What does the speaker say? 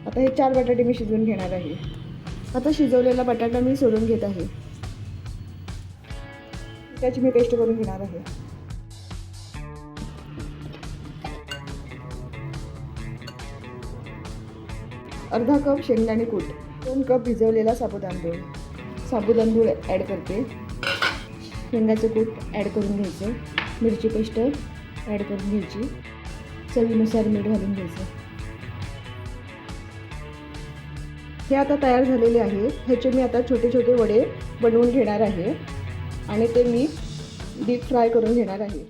आता हे 4 बटाटे मी शिजवून घेणार आहे. आता शिजवलेला बटाटा मी सोडून घेत आहे. त्याची मी पेस्ट करून घेणार आहे. अर्धा कप शेंगदाणे कूट, 2 कप भिजवलेला साबुदाणा ॲड करते. शेंगाचं कूट ॲड करून घ्यायचं. मिरची पेस्ट ॲड करून घ्यायची. चवीनुसार मीठ घालून घ्यायचं. हे आता तयार झालेले आहे. ह्याचे मी आता छोटे छोटे वडे बनवून घेणार आहे आणि ते मी डीप फ्राय करून घेणार आहे.